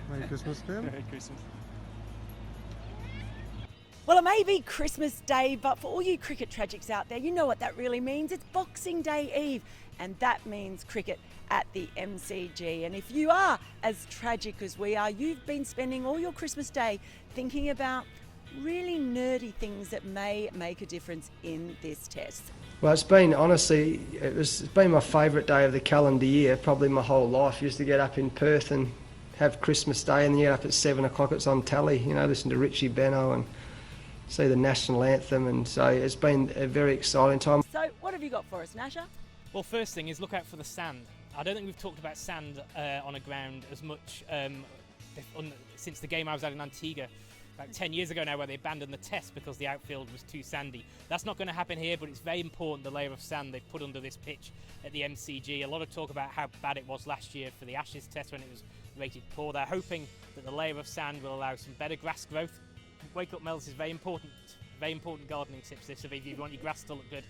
Merry Christmas, Bill. Merry Christmas. Well, it may be Christmas Day, but for all you cricket tragics out there, you know what that really means. It's Boxing Day Eve, and that means cricket at the MCG. And if you are as tragic as we are, you've been spending all your Christmas Day thinking about really nerdy things that may make a difference in this test. Well, it's been, honestly, it's been my favourite day of the calendar year, probably my whole life. I used to get up in Perth and have Christmas Day, and then get up at 7 o'clock, it's on telly, you know, listen to Richie Benno and see the national anthem, and so it's been a very exciting time. So what have you got for us, Nasha? Well, first thing is look out for the sand. I don't think we've talked about sand on a ground as much since the game I was at in Antigua about 10 years ago now, where they abandoned the test because the outfield was too sandy. That's not going to happen here, but it's very important, the layer of sand they've put under this pitch at the MCG. A lot of talk about how bad it was last year for the Ashes test when it was rated poor. They're hoping that the layer of sand will allow some better grass growth. Wake Up Mel's is very important gardening tips this, if you want your grass to look good.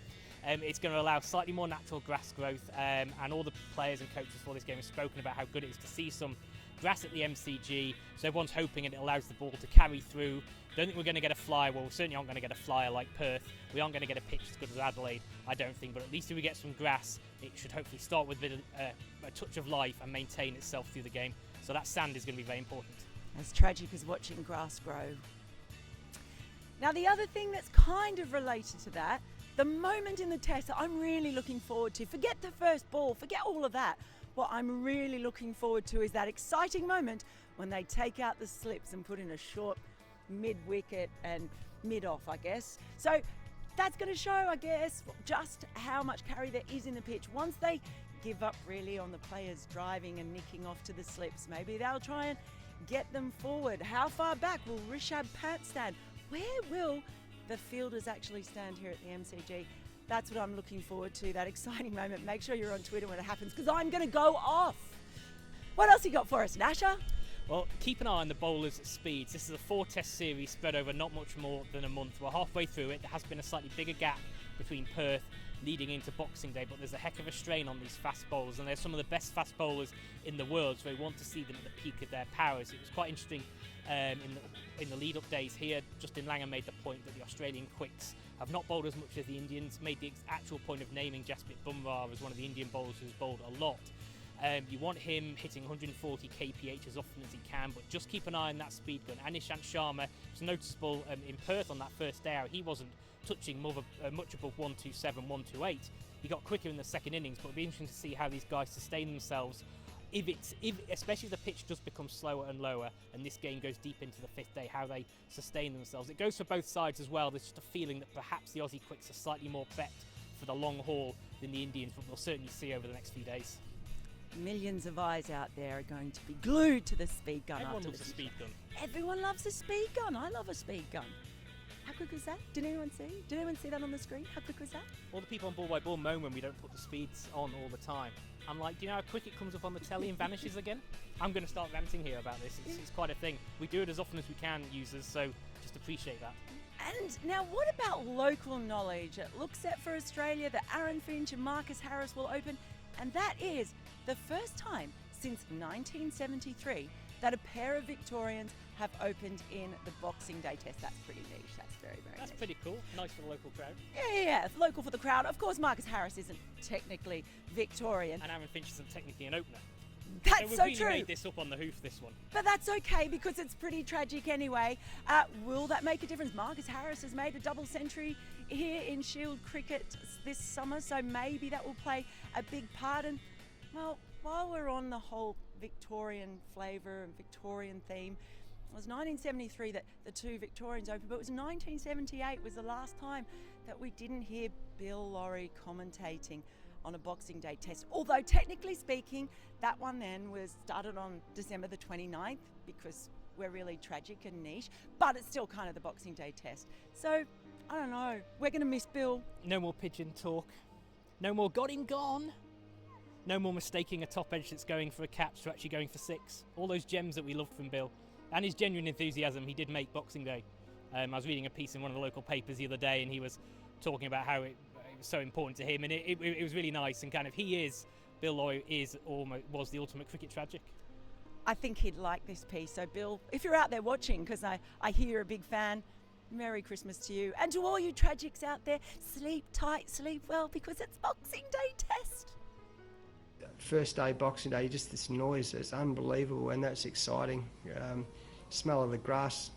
It's going to allow slightly more natural grass growth, and all the players and coaches for this game have spoken about how good it is to see some grass at the MCG, so everyone's hoping it allows the ball to carry through. Don't think we're going to get a flyer. Well, we certainly aren't going to get a flyer like Perth. We aren't going to get a pitch as good as Adelaide, I don't think, but at least if we get some grass, it should hopefully start with a touch of life and maintain itself through the game. So that sand is going to be very important. As tragic as watching grass grow. Now, the other thing that's kind of related to that, the moment in the test that I'm really looking forward to, forget the first ball, forget all of that. What I'm really looking forward to is that exciting moment when they take out the slips and put in a short mid-wicket and mid-off, I guess. So that's going to show, I guess, just how much carry there is in the pitch. Once they give up really on the players driving and nicking off to the slips, maybe they'll try and get them forward. How far back will Rishabh Pant stand? Where will the fielders actually stand here at the MCG? That's what I'm looking forward to, that exciting moment. Make sure you're on Twitter when it happens, because I'm going to go off. What else you got for us, Nasha? Well, keep an eye on the bowlers' speeds. This is a 4-test series spread over not much more than a month. We're halfway through it. There has been a slightly bigger gap between Perth leading into Boxing Day, but there's a heck of a strain on these fast bowlers, and they're some of the best fast bowlers in the world, so we want to see them at the peak of their powers. It was quite interesting in the lead-up days here. Justin Langer made the point that the Australian quicks have not bowled as much as the Indians, made the actual point of naming Jasprit Bumrah as one of the Indian bowlers who's bowled a lot. You want him hitting 140 kph as often as he can, but just keep an eye on that speed gun. And Nishant Sharma was noticeable in Perth on that first day out. He wasn't touching much above 127, 128. He got quicker in the second innings, but it'll be interesting to see how these guys sustain themselves. Especially if the pitch does become slower and lower and this game goes deep into the fifth day, how they sustain themselves. It goes for both sides as well. There's just a feeling that perhaps the Aussie quicks are slightly more prepped for the long haul than the Indians, but we'll certainly see over the next few days. Millions of eyes out there are going to be glued to the speed gun. Everyone loves a speed gun. Everyone loves a speed gun. I love a speed gun. How quick was that? Did anyone see? Did anyone see that on the screen? How quick was that? All the people on Ball by Ball moan when we don't put the speeds on all the time. I'm like, do you know how quick it comes up on the telly and vanishes again? I'm going to start ranting here about this. It's quite a thing. We do it as often as we can, users, so just appreciate that. And now what about local knowledge? It looks set for Australia that Aaron Finch and Marcus Harris will open, and that is the first time since 1973 that a pair of Victorians have opened in the Boxing Day test. That's pretty niche. That's very That's niche. pretty cool. Nice for the local crowd. Yeah, it's local for the crowd. Of course, Marcus Harris isn't technically Victorian. And Aaron Finch isn't technically an opener. That's so we've so really true. made this up on the hoof, this one. But that's okay because it's pretty tragic anyway. Will that make a difference? Marcus Harris has made a double century here in Shield cricket this summer, so maybe that will play a big part. And, well, while we're on the whole Victorian flavour and Victorian theme, it was 1973 that the two Victorians opened, but it was 1978 was the last time that we didn't hear Bill Lawry commentating on a Boxing Day test. Although technically speaking, that one then was started on December the 29th because we're really tragic and niche, but it's still kind of the Boxing Day test. So, I don't know, we're going to miss Bill. No more pigeon talk. No more got him gone. No more mistaking a top edge that's going for a caps to actually going for six. All those gems that we loved from Bill. And his genuine enthusiasm, he did make Boxing Day. I was reading a piece in one of the local papers the other day and he was talking about how it was so important to him, and it was really nice, and kind of he is Bill Lawry was the ultimate cricket tragic. I think he'd like this piece. So, Bill, if you're out there watching, because I hear you're a big fan, Merry Christmas to you. And to all you tragics out there, sleep tight, sleep well, because it's Boxing Day test. First day Boxing Day, just this noise, it's unbelievable, and that's exciting. Smell of the grass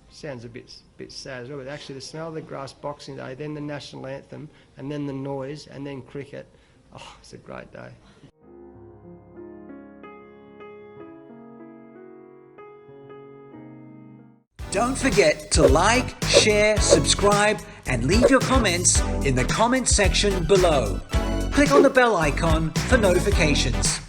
sounds a bit sad as well, but actually the smell of the grass Boxing Day, then the national anthem, and then the noise, and then cricket. Oh, it's a great day. Don't forget to like, share, subscribe, and leave your comments in the comment section below. Click on the bell icon for notifications.